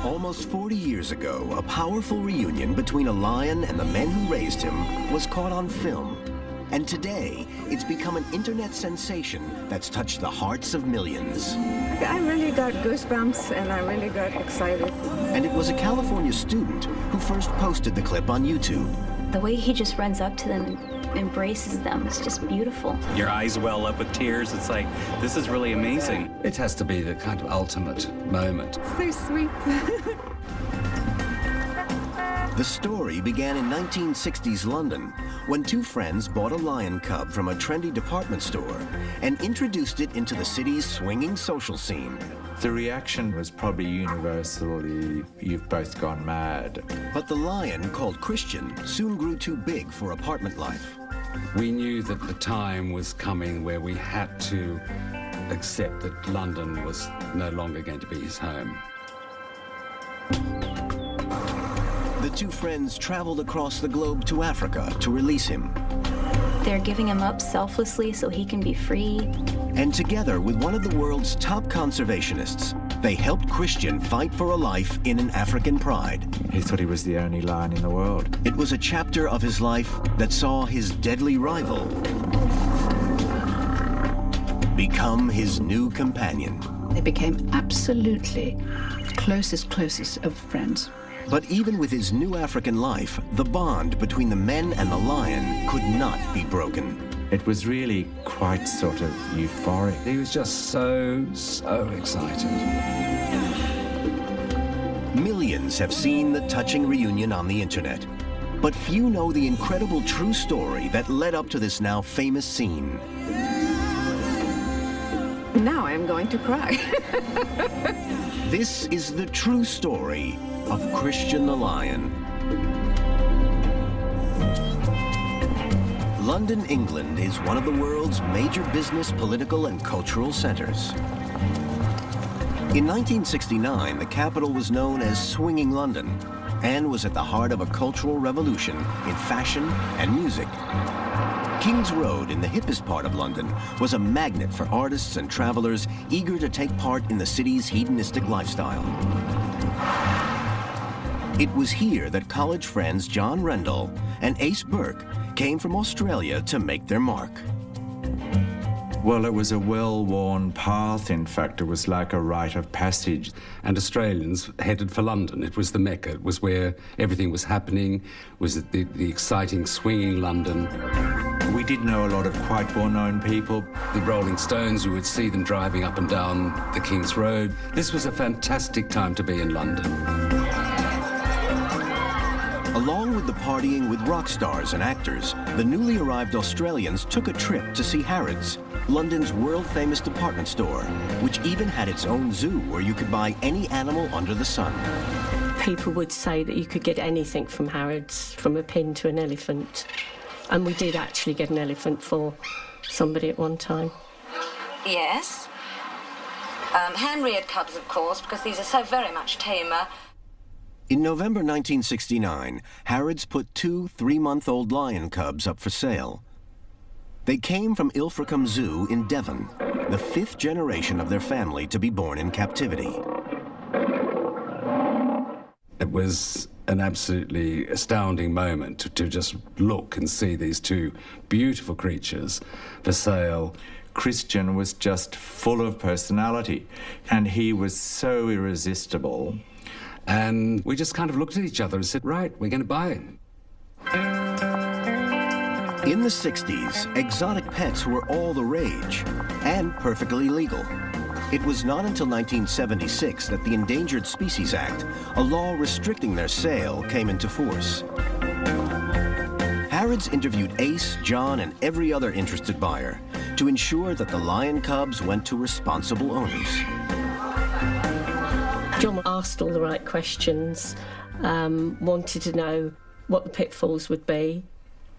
Almost 40 years ago, a powerful reunion between a lion and the men who raised him was caught on film. And today, it's become an internet sensation that's touched the hearts of millions. I really got goosebumps and I really got excited. And it was a California student who first posted the clip on YouTube. The way he just runs up to them and embraces them is just beautiful. Your eyes well up with tears. It's like, this is really amazing. It has to be the kind of ultimate moment. So sweet. The story began in 1960s London when two friends bought a lion cub from a trendy department store and introduced it into the city's swinging social scene. The reaction was probably universally, "You've both gone mad." But the lion, called Christian, soon grew too big for apartment life. We knew that the time was coming where we had to accept that London was no longer going to be his home. The two friends traveled across the globe to Africa to release him. They're giving him up selflessly so he can be free. And together with one of the world's top conservationists, they helped Christian fight for a life in an African pride. He thought he was the only lion in the world. It was a chapter of his life that saw his deadly rival become his new companion. They became absolutely closest of friends. But even with his new African life, the bond between the men and the lion could not be broken. It was really quite sort of euphoric. He was just so excited. Millions have seen the touching reunion on the internet, but few know the incredible true story that led up to this now famous scene. Now I'm going to cry. This is the true story of Christian the Lion. London, England is one of the world's major business, political, and cultural centers. In 1969, the capital was known as Swinging London and was at the heart of a cultural revolution in fashion and music. King's Road, in the hippest part of London, was a magnet for artists and travelers eager to take part in the city's hedonistic lifestyle. It was here that college friends John Rendell and Ace Burke came from Australia to make their mark. Well, it was a well-worn path. In fact, it was like a rite of passage. And Australians headed for London. It was the Mecca. It was where everything was happening. It was the exciting, swinging London. We did know a lot of quite well-known people. The Rolling Stones, you would see them driving up and down the King's Road. This was a fantastic time to be in London. Along with the partying with rock stars and actors, the newly arrived Australians took a trip to see Harrods, London's world-famous department store, which even had its own zoo where you could buy any animal under the sun. People would say that you could get anything from Harrods, from a pin to an elephant. And we did actually get an elephant for somebody at one time. Yes. Hand-reared cubs, of course, because these are so very much tamer. In November 1969, Harrods put two 3-month-old lion cubs up for sale. They came from Ilfracombe Zoo in Devon, the 5th generation of their family to be born in captivity. It was an absolutely astounding moment to just look and see these two beautiful creatures for sale. Christian was just full of personality, and he was so irresistible. And we just kind of looked at each other and said, right, we're going to buy it. In the 60s, exotic pets were all the rage and perfectly legal. It was not until 1976 that the Endangered Species Act, a law restricting their sale, came into force. Harrods interviewed Ace, John, and every other interested buyer to ensure that the lion cubs went to responsible owners. John asked all the right questions, wanted to know what the pitfalls would be,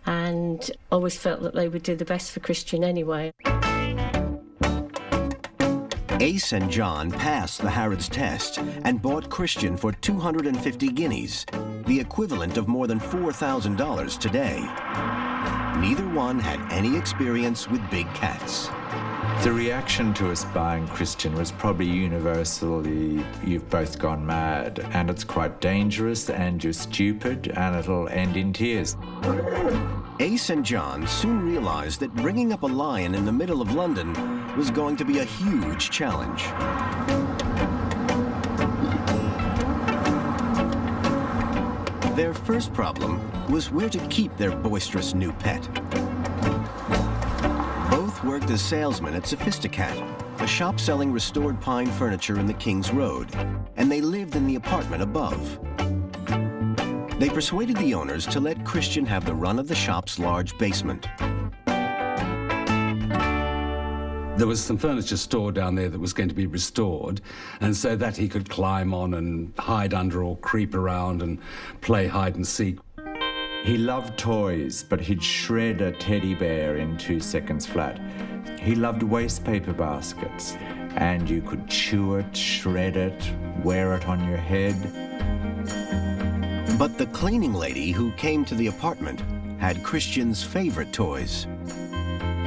and always felt that they would do the best for Christian anyway. Ace and John passed the Harrods test and bought Christian for 250 guineas, the equivalent of more than $4,000 today. Neither one had any experience with big cats. The reaction to us buying Christian was probably universally, you've both gone mad, and it's quite dangerous, and you're stupid, and it'll end in tears. Ace and John soon realized that bringing up a lion in the middle of London was going to be a huge challenge. Their first problem was where to keep their boisterous new pet. Both worked as salesmen at Sophisticat, a shop selling restored pine furniture in the King's Road, and they lived in the apartment above. They persuaded the owners to let Christian have the run of the shop's large basement. There was some furniture stored down there that was going to be restored, and so that he could climb on and hide under or creep around and play hide and seek. He loved toys, but he'd shred a teddy bear in 2 seconds flat. He loved waste paper baskets, and you could chew it, shred it, wear it on your head. But the cleaning lady who came to the apartment had Christian's favorite toys.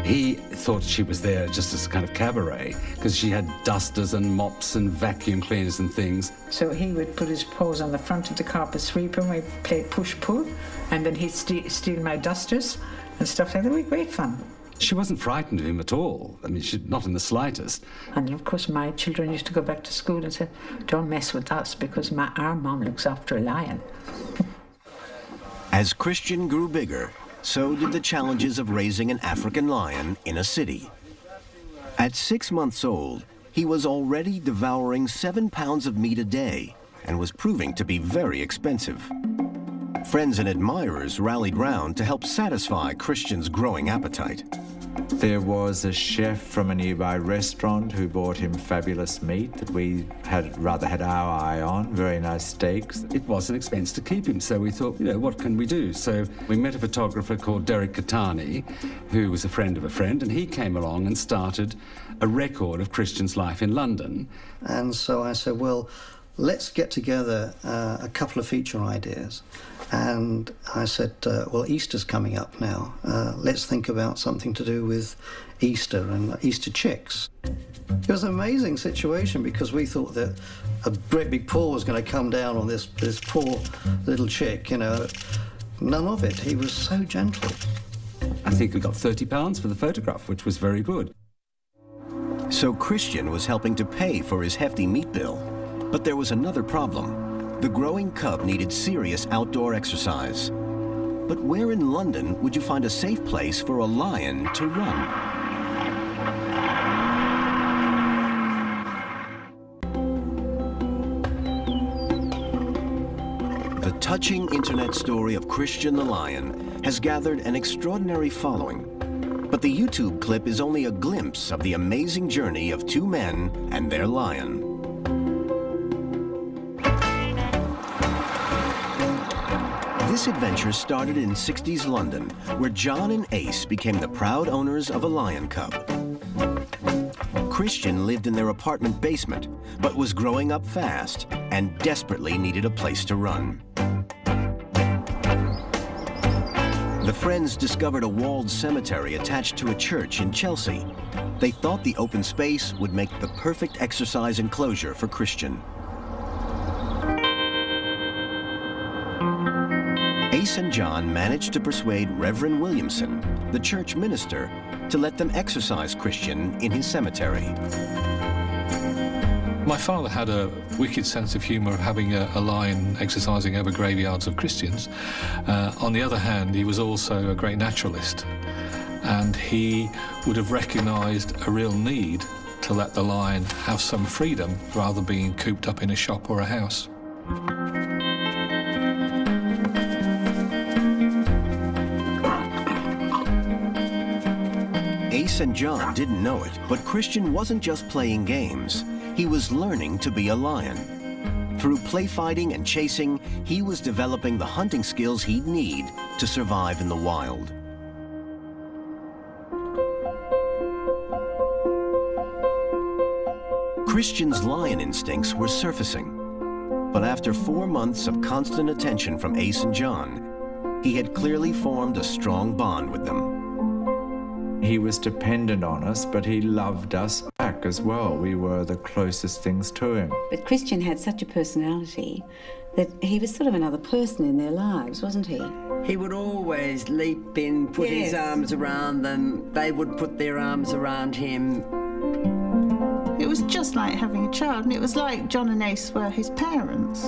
He thought she was there just as a kind of cabaret, because she had dusters and mops and vacuum cleaners and things. So he would put his paws on the front of the carpet sweeper and we'd play push-pull, and then he'd steal my dusters and stuff like that. We had great fun. She wasn't frightened of him at all. I mean, not in the slightest. And of course my children used to go back to school and say, don't mess with us because our mom looks after a lion. As Christian grew bigger, so did the challenges of raising an African lion in a city. At 6 months old, he was already devouring 7 pounds of meat a day and was proving to be very expensive. Friends and admirers rallied round to help satisfy Christian's growing appetite. There was a chef from a nearby restaurant who brought him fabulous meat that we had rather had our eye on, very nice steaks. It was an expense to keep him, so we thought, what can we do? So we met a photographer called Derek Katani, who was a friend of a friend, and he came along and started a record of Christian's life in London. And so I said, well, let's get together a couple of feature ideas. And I said, well, Easter's coming up now. Let's think about something to do with Easter and Easter chicks. It was an amazing situation because we thought that a great big paw was going to come down on this poor little chick, None of it. He was so gentle. I think we got £30 for the photograph, which was very good. So Christian was helping to pay for his hefty meat bill. But there was another problem. The growing cub needed serious outdoor exercise. But where in London would you find a safe place for a lion to run? The touching internet story of Christian the lion has gathered an extraordinary following. But the YouTube clip is only a glimpse of the amazing journey of 2 men and their lion. This adventure started in 60s London, where John and Ace became the proud owners of a lion cub. Christian lived in their apartment basement, but was growing up fast and desperately needed a place to run. The friends discovered a walled cemetery attached to a church in Chelsea. They thought the open space would make the perfect exercise enclosure for Christian. Ace and John managed to persuade Reverend Williamson, the church minister, to let them exercise Christian in his cemetery. My father had a wicked sense of humour of having a lion exercising over graveyards of Christians. On the other hand, he was also a great naturalist, and he would have recognised a real need to let the lion have some freedom rather than being cooped up in a shop or a house. Ace and John didn't know it, but Christian wasn't just playing games. He was learning to be a lion. Through play fighting and chasing, he was developing the hunting skills he'd need to survive in the wild. Christian's lion instincts were surfacing. But after 4 months of constant attention from Ace and John, he had clearly formed a strong bond with them. He was dependent on us, but he loved us back as well. We were the closest things to him. But Christian had such a personality that he was sort of another person in their lives, wasn't he? He would always leap in, put his arms around them. They would put their arms around him. It was just like having a child, and it was like John and Ace were his parents.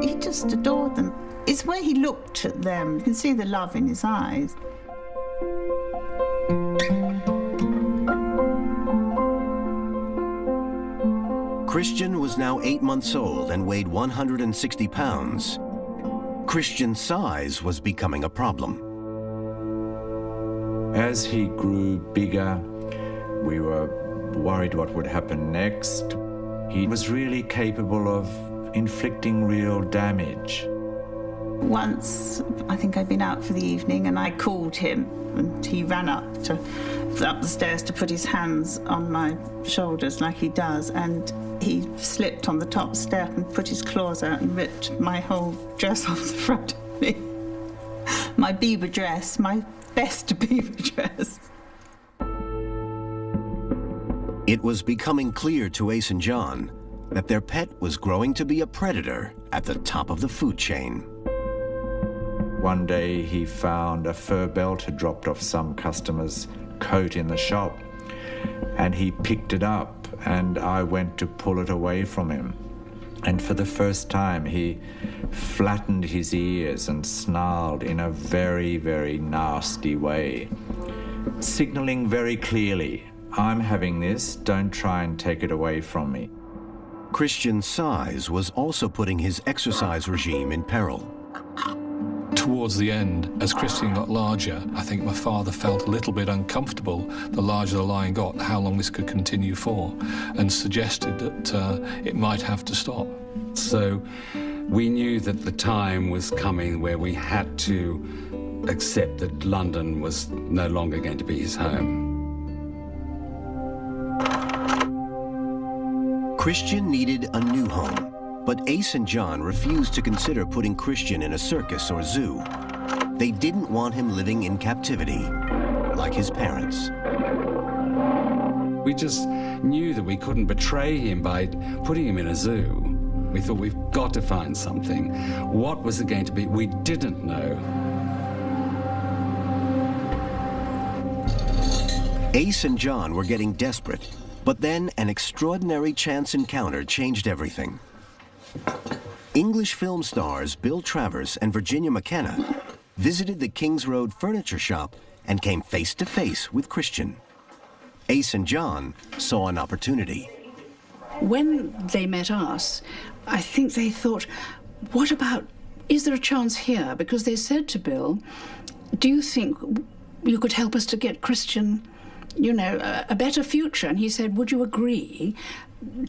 He just adored them. It's where he looked at them. You can see the love in his eyes. Christian was now 8 months old and weighed 160 pounds. Christian's size was becoming a problem. As he grew bigger, we were worried what would happen next. He was really capable of inflicting real damage. Once, I think I'd been out for the evening and I called him and he ran up the stairs to put his hands on my shoulders like he does, and he slipped on the top step and put his claws out and ripped my whole dress off the front of me. My beaver dress, my best beaver dress. It was becoming clear to Ace and John that their pet was growing to be a predator at the top of the food chain. One day he found a fur belt had dropped off some customer's coat in the shop, and he picked it up, and I went to pull it away from him. And for the first time he flattened his ears and snarled in a very, very nasty way, signaling very clearly, "I'm having this, don't try and take it away from me." Christian's size was also putting his exercise regime in peril. Towards the end, as Christian got larger, I think my father felt a little bit uncomfortable, the larger the lion got, how long this could continue for, and suggested that it might have to stop. So we knew that the time was coming where we had to accept that London was no longer going to be his home. Christian needed a new home, but Ace and John refused to consider putting Christian in a circus or zoo. They didn't want him living in captivity, like his parents. We just knew that we couldn't betray him by putting him in a zoo. We thought, we've got to find something. What was it going to be? We didn't know. Ace and John were getting desperate, but then an extraordinary chance encounter changed everything. English film stars Bill Travers and Virginia McKenna visited the Kings Road furniture shop and came face to face with Christian. Ace and John saw an opportunity. When they met us, I think they thought, what about, is there a chance here? Because they said to Bill, do you think you could help us to get Christian, you know, a better future? And he said, would you agree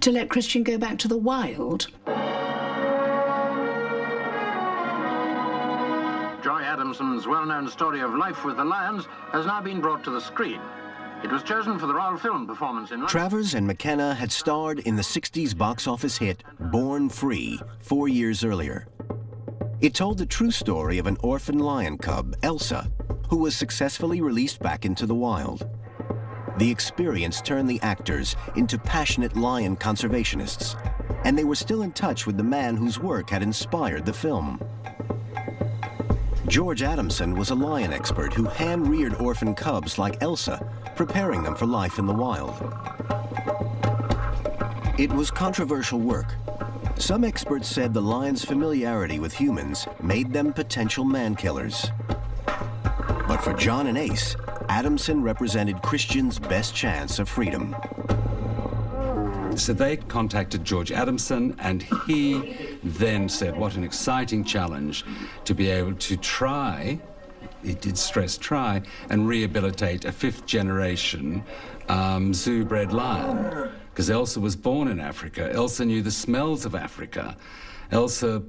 to let Christian go back to the wild? Joy Adamson's well-known story of Life with the Lions has now been brought to the screen. It was chosen for the Royal Film performance in London. Travers and McKenna had starred in the 60s box office hit Born Free 4 years earlier. It told the true story of an orphan lion cub, Elsa, who was successfully released back into the wild. The experience turned the actors into passionate lion conservationists, and they were still in touch with the man whose work had inspired the film. George Adamson was a lion expert who hand-reared orphan cubs like Elsa, preparing them for life in the wild. It was controversial work. Some experts said the lions' familiarity with humans made them potential man-killers. But for John and Ace, Adamson represented Christian's best chance of freedom. So they contacted George Adamson, and he then said, what an exciting challenge to be able to try, he did stress try, and rehabilitate a fifth-generation zoo-bred lion. Because Elsa was born in Africa. Elsa knew the smells of Africa. Elsa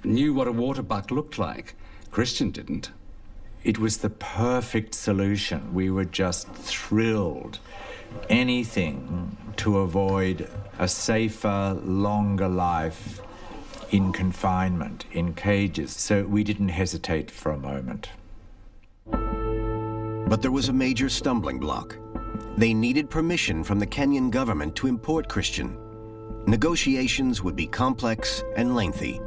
knew what a waterbuck looked like. Christian didn't. It was the perfect solution. We were just thrilled. Anything to avoid a safer, longer life in confinement, in cages. So we didn't hesitate for a moment. But there was a major stumbling block. They needed permission from the Kenyan government to import Christian. Negotiations would be complex and lengthy.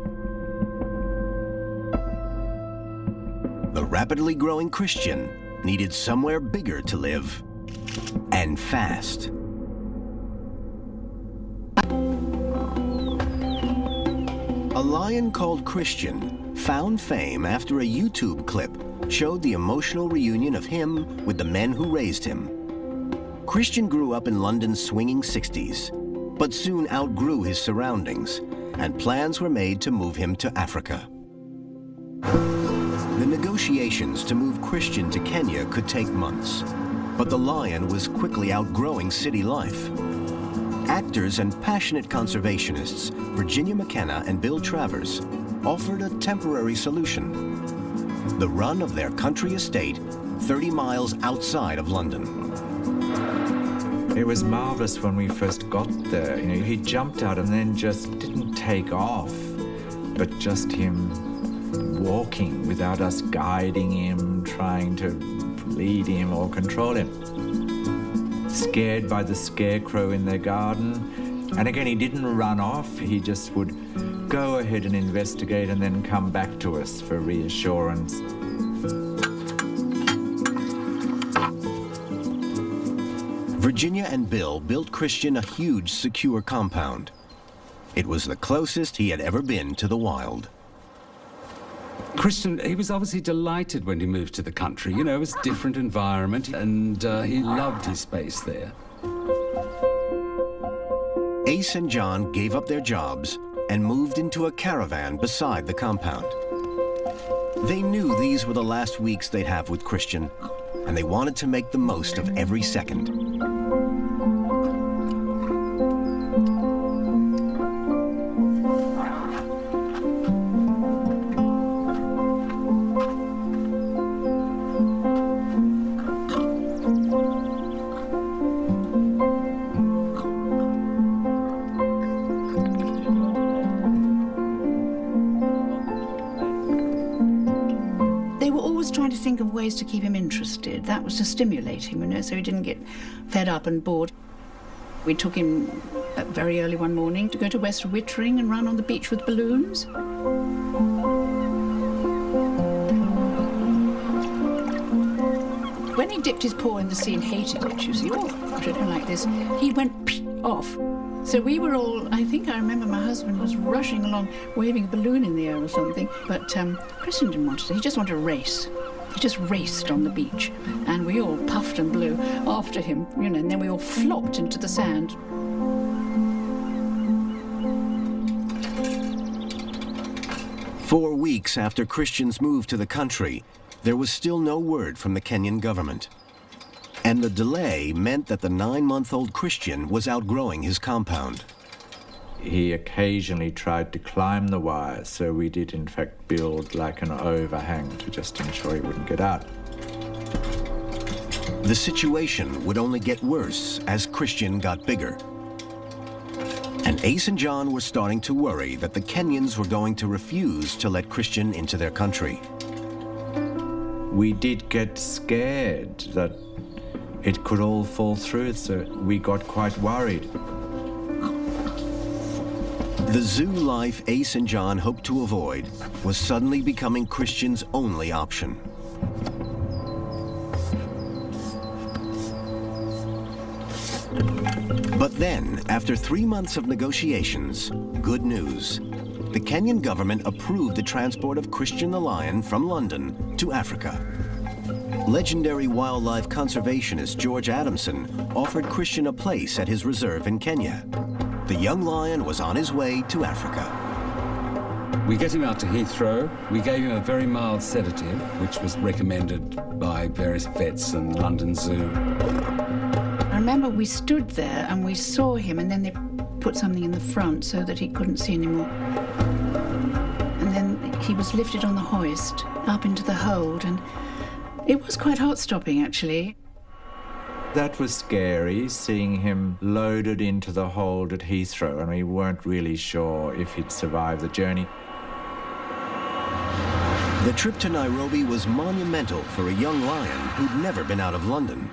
The rapidly growing Christian needed somewhere bigger to live, and fast. A lion called Christian found fame after a YouTube clip showed the emotional reunion of him with the men who raised him. Christian grew up in London's swinging 60s, but soon outgrew his surroundings, and plans were made to move him to Africa. The negotiations to move Christian to Kenya could take months, but the lion was quickly outgrowing city life. Actors and passionate conservationists, Virginia McKenna and Bill Travers, offered a temporary solution: the run of their country estate 30 miles outside of London. It was marvellous when we first got there. You know, he jumped out and then just didn't take off, but just him walking without us guiding him, trying to lead him or control him. Scared by the scarecrow in their garden. And again, he didn't run off. He just would go ahead and investigate and then come back to us for reassurance. Virginia and Bill built Christian a huge, secure compound. It was the closest he had ever been to the wild. Christian, he was obviously delighted when he moved to the country. You know, it was a different environment, and he loved his space there. Ace and John gave up their jobs and moved into a caravan beside the compound. They knew these were the last weeks they'd have with Christian, and they wanted to make the most of every second. Think of ways to keep him interested. That was to stimulate him, you know, so he didn't get fed up and bored. We took him very early one morning to go to West Wittering and run on the beach with balloons. When he dipped his paw in the sea and hated it, you see, oh, I don't like this, he went off. So we were all, I think I remember my husband was rushing along, waving a balloon in the air or something, but Christian didn't want to. He just wanted to race. He just raced on the beach, and we all puffed and blew after him, you know, and then we all flopped into the sand. "4 weeks after Christian's move to the country, there was still no word from the Kenyan government. And the delay meant that the 9-month-old Christian was outgrowing his compound. He occasionally tried to climb the wire, so we did in fact build like an overhang to just ensure he wouldn't get out. The situation would only get worse as Christian got bigger. And Ace and John were starting to worry that the Kenyans were going to refuse to let Christian into their country. We did get scared that it could all fall through, so we got quite worried. The zoo life Ace and John hoped to avoid was suddenly becoming Christian's only option. But then, after 3 months of negotiations, good news. The Kenyan government approved the transport of Christian the lion from London to Africa. Legendary wildlife conservationist George Adamson offered Christian a place at his reserve in Kenya. The young lion was on his way to Africa. We get him out to Heathrow. We gave him a very mild sedative, which was recommended by various vets and London Zoo. I remember we stood there and we saw him, and then they put something in the front so that he couldn't see anymore. And then he was lifted on the hoist up into the hold, and it was quite heart-stopping, actually. That was scary, seeing him loaded into the hold at Heathrow, and we weren't really sure if he'd survive the journey. The trip to Nairobi was monumental for a young lion who'd never been out of London.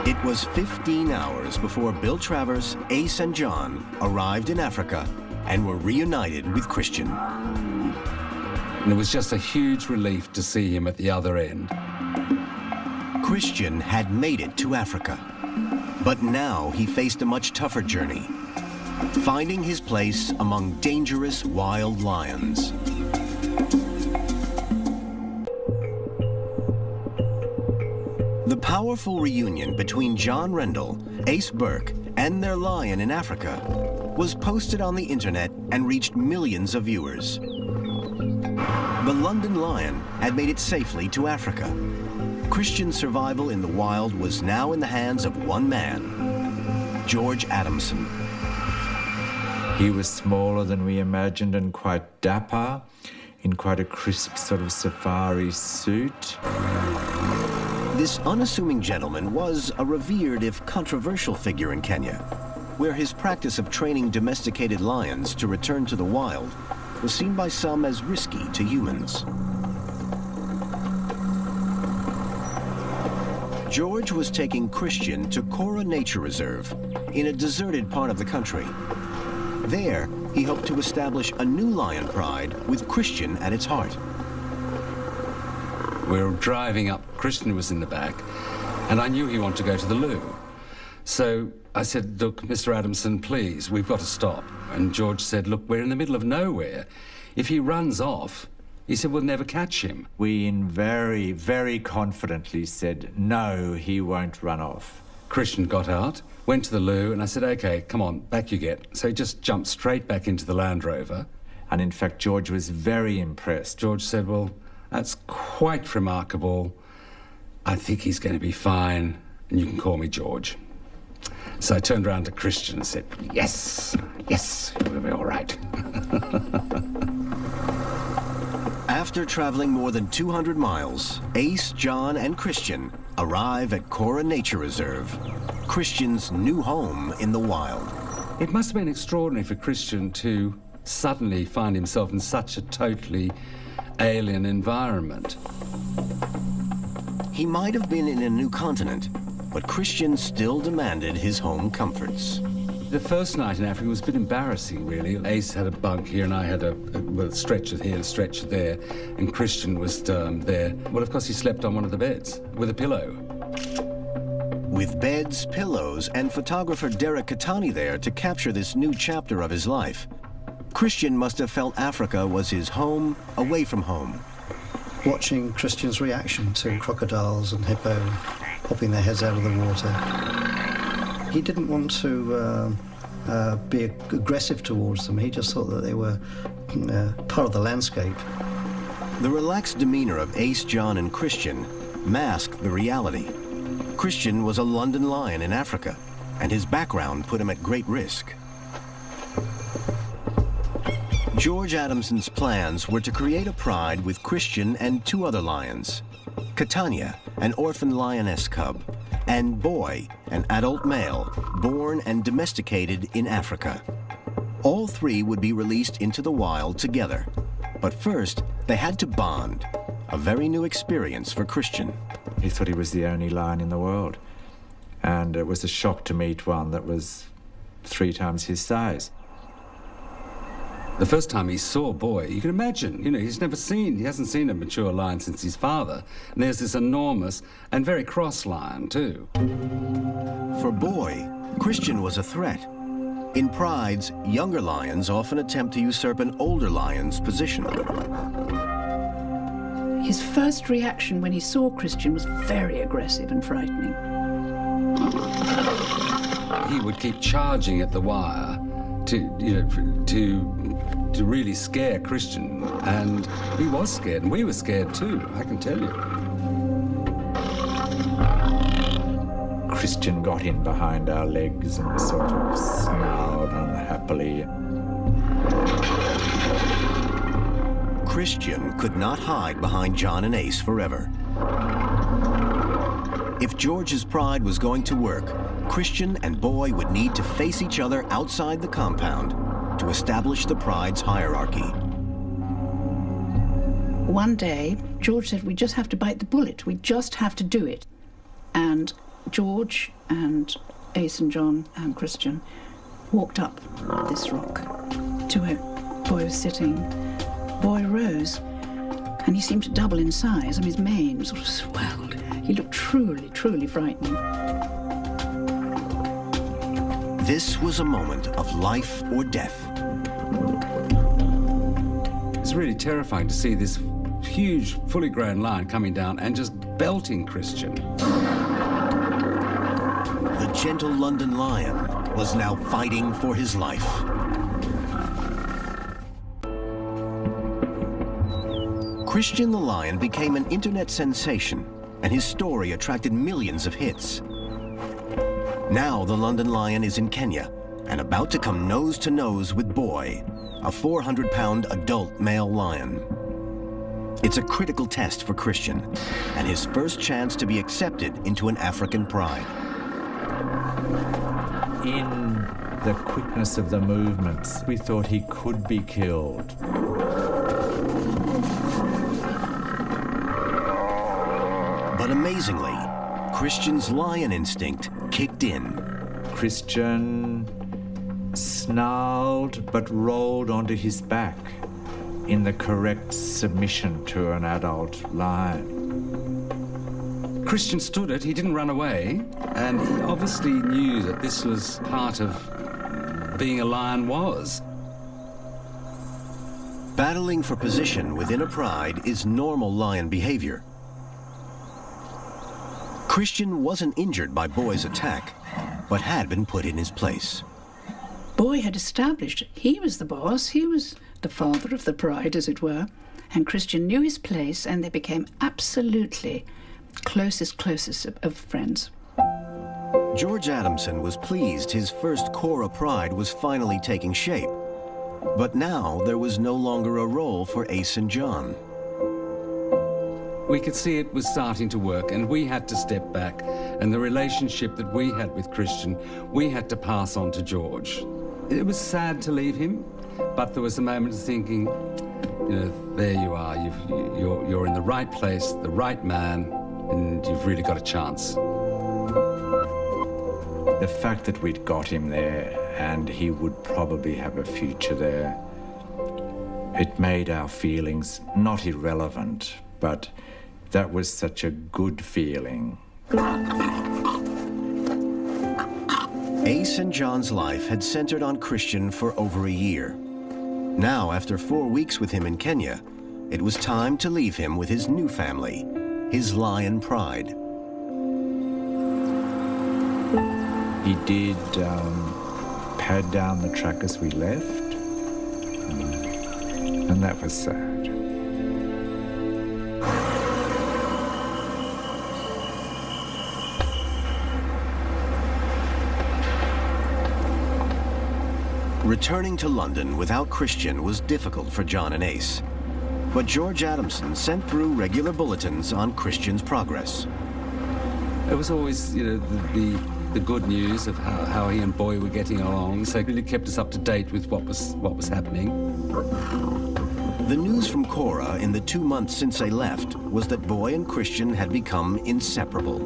It was 15 hours before Bill Travers, Ace, and John arrived in Africa and were reunited with Christian. And it was just a huge relief to see him at the other end. Christian had made it to Africa, but now he faced a much tougher journey, finding his place among dangerous wild lions. The powerful reunion between John Rendell, Ace Burke, and their lion in Africa was posted on the internet and reached millions of viewers. The London lion had made it safely to Africa. Christian's survival in the wild was now in the hands of one man, George Adamson. He was smaller than we imagined and quite dapper, in quite a crisp sort of safari suit. This unassuming gentleman was a revered, if controversial, figure in Kenya, where his practice of training domesticated lions to return to the wild was seen by some as risky to humans. George was taking Christian to Kora Nature Reserve in a deserted part of the country. There, he hoped to establish a new lion pride with Christian at its heart. We were driving up, Christian was in the back, and I knew he wanted to go to the loo. So I said, look, Mr. Adamson, please, we've got to stop. And George said, look, we're in the middle of nowhere. If he runs off, he said, we'll never catch him. We very, very confidently said, no, he won't run off. Christian got out, went to the loo, and I said, OK, come on, back you get. So he just jumped straight back into the Land Rover. And in fact, George was very impressed. George said, well, that's quite remarkable. I think he's going to be fine, and you can call me George. So I turned around to Christian and said, yes, yes, we'll be all right. After traveling more than 200 miles, Ace, John, and Christian arrive at Kora Nature Reserve, Christian's new home in the wild. It must have been extraordinary for Christian to suddenly find himself in such a totally alien environment. He might have been in a new continent, but Christian still demanded his home comforts. The first night in Africa was a bit embarrassing, really. Ace had a bunk here and I had a stretcher here and a stretcher there, and Christian was there. Well, of course, he slept on one of the beds with a pillow. With beds, pillows, and photographer Derek Katani there to capture this new chapter of his life, Christian must have felt Africa was his home away from home. Watching Christian's reaction to crocodiles and hippo popping their heads out of the water, he didn't want to be aggressive towards them. He just thought that they were part of the landscape. The relaxed demeanor of Ace, John, and Christian masked the reality. Christian was a London lion in Africa, and his background put him at great risk. George Adamson's plans were to create a pride with Christian and two other lions, Catania, an orphan lioness cub, and Boy, an adult male, born and domesticated in Africa. All three would be released into the wild together. But first, they had to bond, a very new experience for Christian. He thought he was the only lion in the world. And it was a shock to meet one that was 3 times his size. The first time he saw Boy, you can imagine, he hasn't seen a mature lion since his father. And there's this enormous and very cross lion, too. For Boy, Christian was a threat. In prides, younger lions often attempt to usurp an older lion's position. His first reaction when he saw Christian was very aggressive and frightening. He would keep charging at the wire to really scare Christian, and he was scared, and we were scared too, I can tell you. Christian got in behind our legs and sort of snarled unhappily. Christian could not hide behind John and Ace forever. If George's pride was going to work, Christian and Boy would need to face each other outside the compound. to establish the pride's hierarchy. One day, George said, we just have to bite the bullet. We just have to do it. And George and Ace and John and Christian walked up this rock to where Boy was sitting. Boy rose, and he seemed to double in size. I mean, his mane sort of swelled. He looked truly, truly frightening. This was a moment of life or death. It's really terrifying to see this huge, fully grown lion coming down and just belting Christian. The gentle London lion was now fighting for his life. Christian the Lion became an internet sensation, and his story attracted millions of hits. Now the London Lion is in Kenya and about to come nose to nose with Boy, a 400-pound adult male lion. It's a critical test for Christian and his first chance to be accepted into an African pride. In the quickness of the movements, we thought he could be killed. But amazingly, Christian's lion instinct kicked in. Christian snarled but rolled onto his back in the correct submission to an adult lion. Christian stood it, he didn't run away, and he obviously knew that this was part of being a lion was. Battling for position within a pride is normal lion behavior. Christian wasn't injured by Boy's attack, but had been put in his place. Boy had established he was the boss, he was the father of the pride, as it were, and Christian knew his place, and they became absolutely closest of friends. George Adamson was pleased his first Cora pride was finally taking shape, but now there was no longer a role for Ace and John. We could see it was starting to work, and we had to step back, and the relationship that we had with Christian, we had to pass on to George. It was sad to leave him, but there was a moment of thinking, you know, there you are, you're in the right place, the right man, and you've really got a chance. The fact that we'd got him there and he would probably have a future there, it made our feelings not irrelevant, but that was such a good feeling. Ace and John's life had centered on Christian for over a year. Now, after 4 weeks with him in Kenya, it was time to leave him with his new family, his lion pride. He did pad down the truck as we left, and that was sad. Returning to London without Christian was difficult for John and Ace, but George Adamson sent through regular bulletins on Christian's progress. It was always, you know, the good news of how he and Boy were getting along, so it really kept us up to date with what was happening. The news from Cora in the 2 months since they left was that Boy and Christian had become inseparable.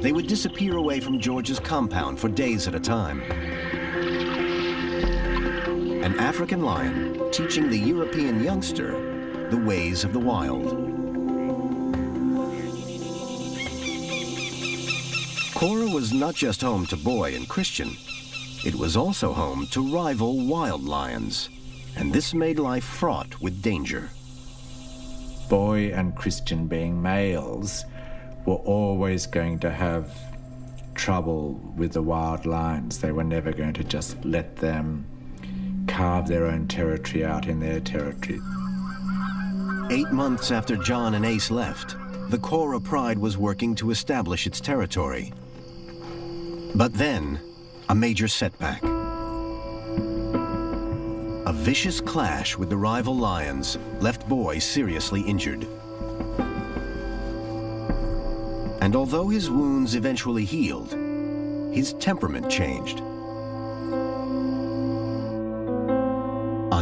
They would disappear away from George's compound for days at a time. An African lion teaching the European youngster the ways of the wild. Cora was not just home to Boy and Christian. It was also home to rival wild lions, and this made life fraught with danger. Boy and Christian, being males, were always going to have trouble with the wild lions. They were never going to just let them carve their own territory out in their territory. 8 months after John and Ace left, the Cora Pride was working to establish its territory. But then, a major setback. A vicious clash with the rival lions left Boy seriously injured. And although his wounds eventually healed, his temperament changed.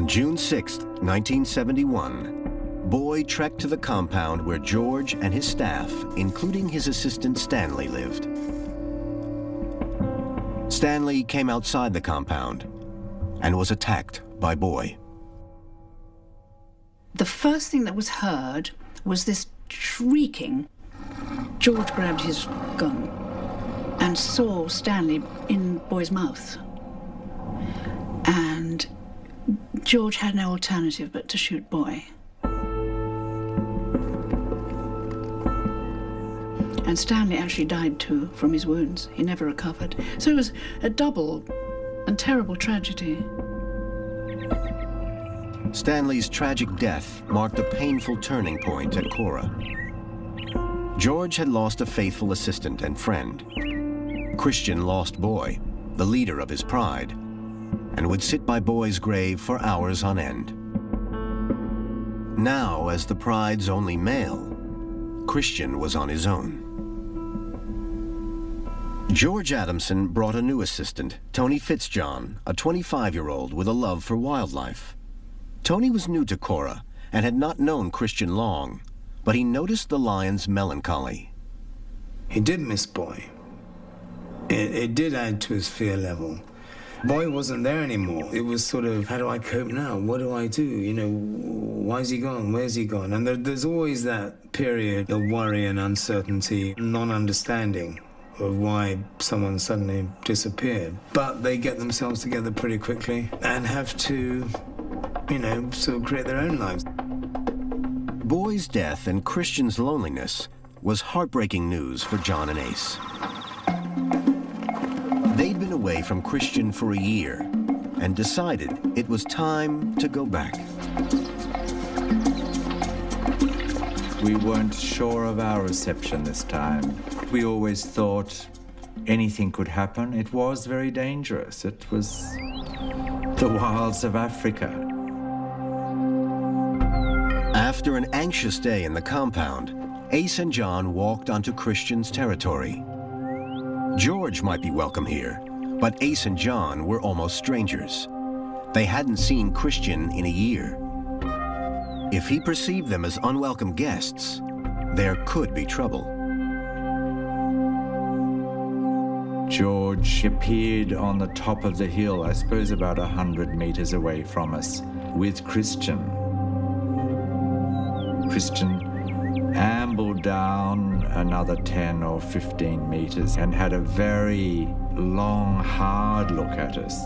On June 6, 1971, Boy trekked to the compound where George and his staff, including his assistant Stanley, lived. Stanley came outside the compound and was attacked by Boy. The first thing that was heard was this shrieking. George grabbed his gun and saw Stanley in Boy's mouth. And George had no alternative but to shoot Boy. And Stanley actually died too from his wounds. He never recovered. So it was a double and terrible tragedy. Stanley's tragic death marked a painful turning point at Cora. George had lost a faithful assistant and friend. Christian lost Boy, the leader of his pride, and would sit by Boy's grave for hours on end. Now, as the pride's only male, Christian was on his own. George Adamson brought a new assistant, Tony Fitzjohn, a 25-year-old with a love for wildlife. Tony was new to Cora and had not known Christian long, but he noticed the lion's melancholy. He did miss Boy. It did add to his fear level. Boy wasn't there anymore. It was sort of, how do I cope now? What do I do? You know, why is he gone? Where's he gone? And there's always that period of worry and uncertainty, non-understanding of why someone suddenly disappeared. But they get themselves together pretty quickly and have to, you know, sort of create their own lives. Boy's death and Christian's loneliness was heartbreaking news for John and Ace. They'd been away from Christian for a year and decided it was time to go back. We weren't sure of our reception this time. We always thought anything could happen. It was very dangerous. It was the wilds of Africa. After an anxious day in the compound, Ace and John walked onto Christian's territory. George might be welcome here, but Ace and John were almost strangers. They hadn't seen Christian in a year. If he perceived them as unwelcome guests, there could be trouble. George appeared on the top of the hill, I suppose about 100 meters away from us, with Christian. Christian ambled down another 10 or 15 meters and had a very long, hard look at us.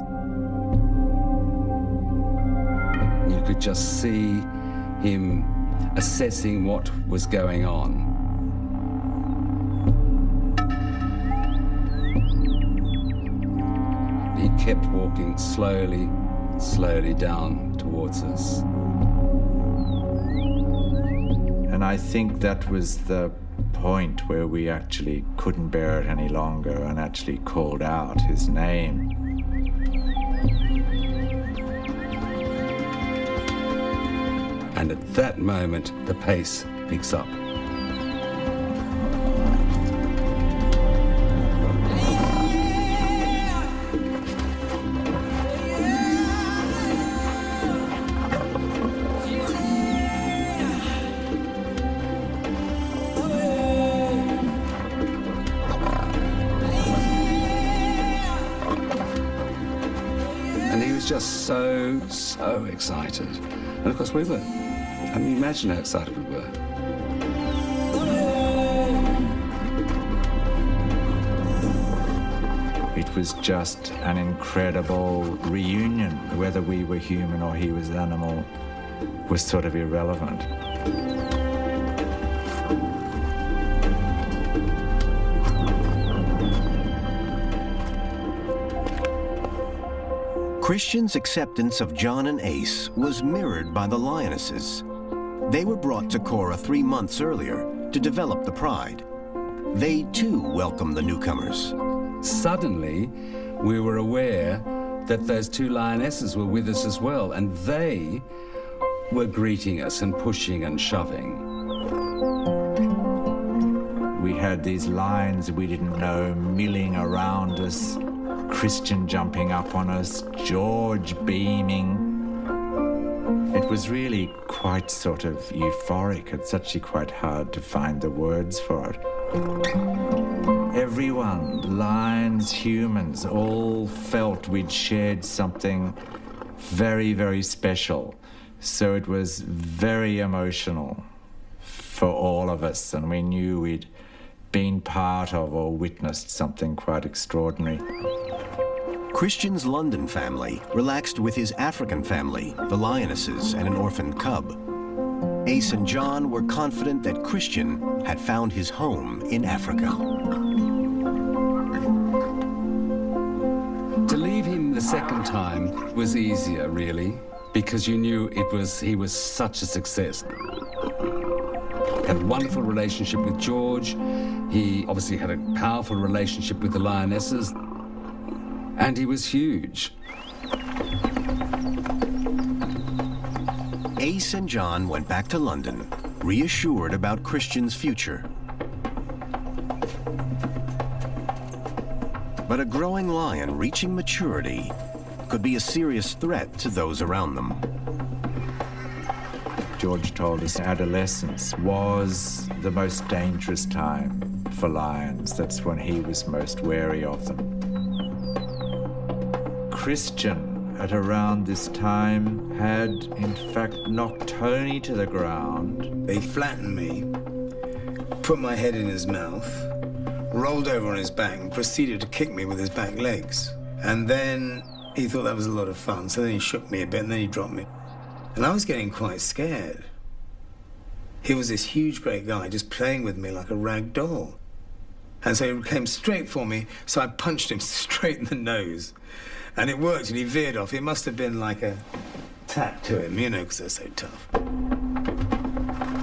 You could just see him assessing what was going on. He kept walking slowly, slowly down towards us. And I think that was the point where we actually couldn't bear it any longer and actually called out his name. And at that moment, the pace picks up. And he was just so excited. And of course we were. I mean, imagine how excited we were. It was just an incredible reunion. Whether we were human or he was animal was sort of irrelevant. Christian's acceptance of John and Ace was mirrored by the lionesses. They were brought to Cora 3 months earlier to develop the pride. They too welcomed the newcomers. Suddenly, we were aware that those 2 lionesses were with us as well, and they were greeting us and pushing and shoving. We had these lions we didn't know milling around us, Christian jumping up on us, George beaming. It was really quite sort of euphoric. It's actually quite hard to find the words for it. Everyone, lions, humans, all felt we'd shared something very, very special. So it was very emotional for all of us, and we knew we'd been part of or witnessed something quite extraordinary. Christian's London family relaxed with his African family, the Lionesses, and an orphan cub. Ace and John were confident that Christian had found his home in Africa. To leave him the second time was easier, really, because you knew he was such a success. Had a wonderful relationship with George. He obviously had a powerful relationship with the Lionesses. And he was huge. Ace and John went back to London, reassured about Christian's future. But a growing lion reaching maturity could be a serious threat to those around them. George told us adolescence was the most dangerous time for lions. That's when he was most wary of them. Christian, at around this time, had in fact knocked Tony to the ground. He flattened me, put my head in his mouth, rolled over on his back and proceeded to kick me with his back legs. And then he thought that was a lot of fun, so then he shook me a bit and then he dropped me. And I was getting quite scared. He was this huge, great guy just playing with me like a rag doll. And so he came straight for me, so I punched him straight in the nose. And it worked, and he veered off. It must have been like a tap to him, you know, because they're so tough.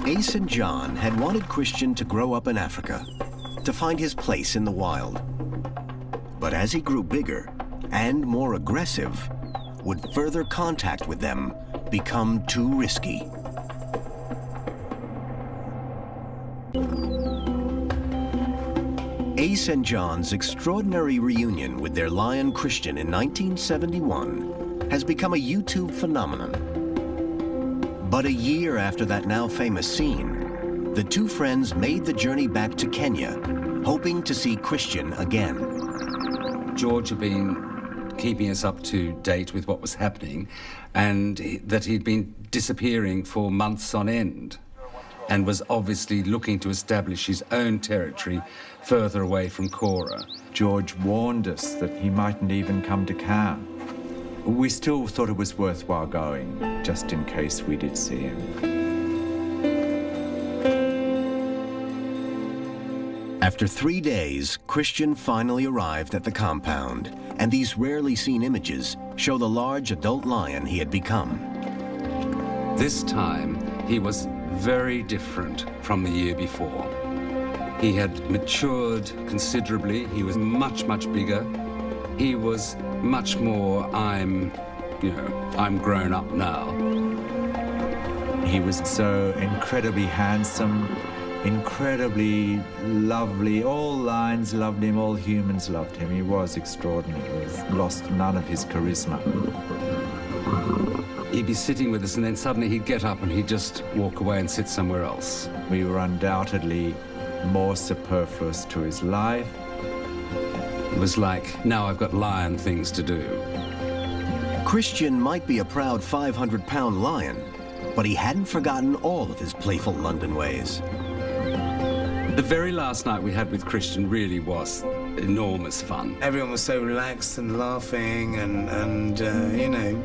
Ace and John had wanted Christian to grow up in Africa, to find his place in the wild. But as he grew bigger and more aggressive, would further contact with them become too risky? Ace and John's extraordinary reunion with their lion Christian in 1971 has become a YouTube phenomenon. But a year after that now famous scene, the two friends made the journey back to Kenya, hoping to see Christian again. George had been keeping us up to date with what was happening, and that he'd been disappearing for months on end, and was obviously looking to establish his own territory further away from Cora. George warned us that he mightn't even come to camp. We still thought it was worthwhile going, just in case we did see him. After 3 days, Christian finally arrived at the compound, and these rarely seen images show the large adult lion he had become. This time, he was very different from the year before. He had matured considerably. He was much, much bigger. He was much more, I'm grown up now. He was so incredibly handsome, incredibly lovely. All lions loved him, all humans loved him. He was extraordinary. He lost none of his charisma. He'd be sitting with us, and then suddenly he'd get up and he'd just walk away and sit somewhere else. We were undoubtedly more superfluous to his life. It was like, now I've got lion things to do. Christian might be a proud 500-pound lion, but he hadn't forgotten all of his playful London ways. The very last night we had with Christian really was enormous fun. Everyone was so relaxed and laughing, and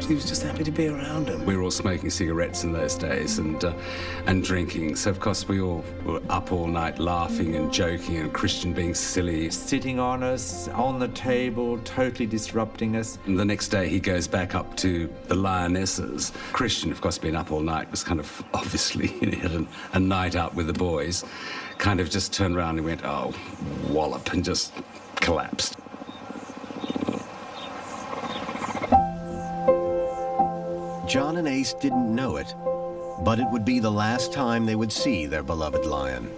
he was just happy to be around him. We were all smoking cigarettes in those days and drinking. So, of course, we all were up all night laughing and joking, and Christian being silly. Sitting on us, on the table, totally disrupting us. And the next day he goes back up to the Lionesses. Christian, of course, being up all night, was kind of obviously, he had a night out with the boys. Kind of just turned around and went, oh, wallop, and just collapsed. John and Ace didn't know it, but it would be the last time they would see their beloved lion.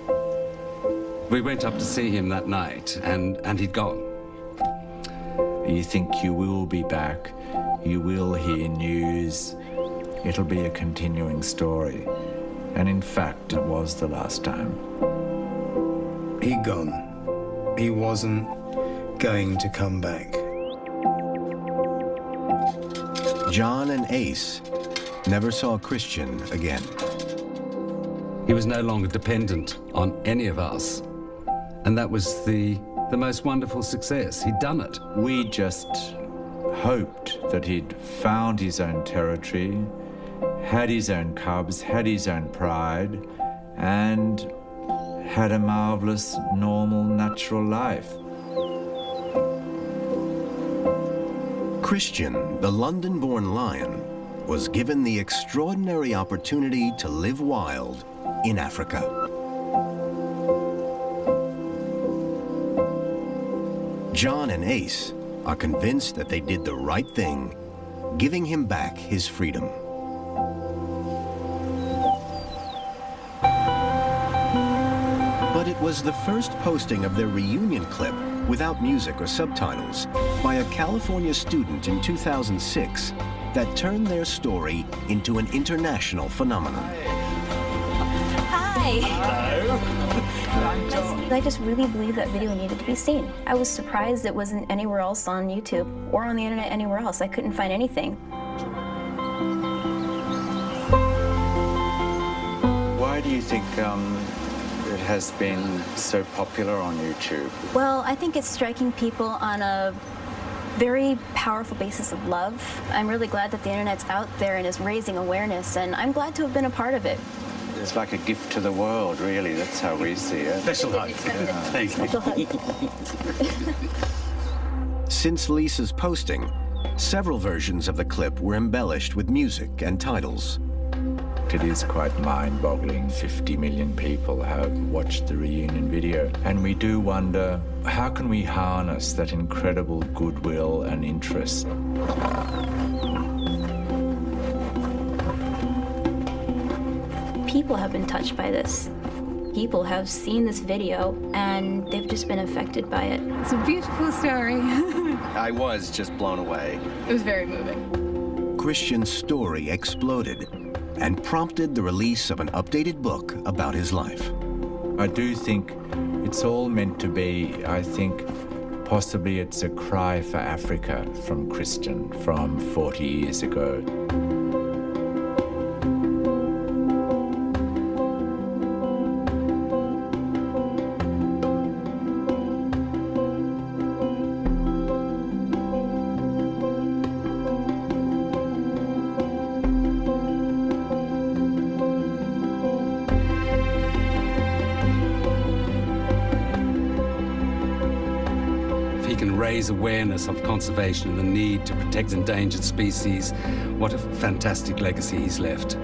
We went up to see him that night, and he'd gone. You think you will be back, you will hear news. it'll be a continuing story. And in fact, it was the last time. He'd gone. He wasn't going to come back. John and Ace never saw Christian again. He was no longer dependent on any of us. And that was the most wonderful success. He'd done it. We just hoped that he'd found his own territory, had his own cubs, had his own pride, and had a marvellous, normal, natural life. Christian, the London-born lion, was given the extraordinary opportunity to live wild in Africa. John and Ace are convinced that they did the right thing, giving him back his freedom. But it was the first posting of their reunion clip without music or subtitles by a California student in 2006 that turned their story into an international phenomenon. Hi. I just really believe that video needed to be seen. I was surprised it wasn't anywhere else on YouTube or on the internet anywhere else. I couldn't find anything. Why do you think it has been so popular on YouTube? Well, I think it's striking people on a very powerful basis of love. I'm really glad that the internet's out there and is raising awareness, and I'm glad to have been a part of it. It's like a gift to the world, really. That's how we see it. Special hug. Thank you. Since Lisa's posting, several versions of the clip were embellished with music and titles. It is quite mind-boggling. 50 million people have watched the reunion video. And we do wonder, how can we harness that incredible goodwill and interest? People have been touched by this. People have seen this video and they've just been affected by it. It's a beautiful story. I was just blown away. It was very moving. Christian's story exploded and prompted the release of an updated book about his life. I do think it's all meant to be, I think, possibly it's a cry for Africa from Christian from 40 years ago. Raise awareness of conservation and the need to protect endangered species. What a fantastic legacy he's left.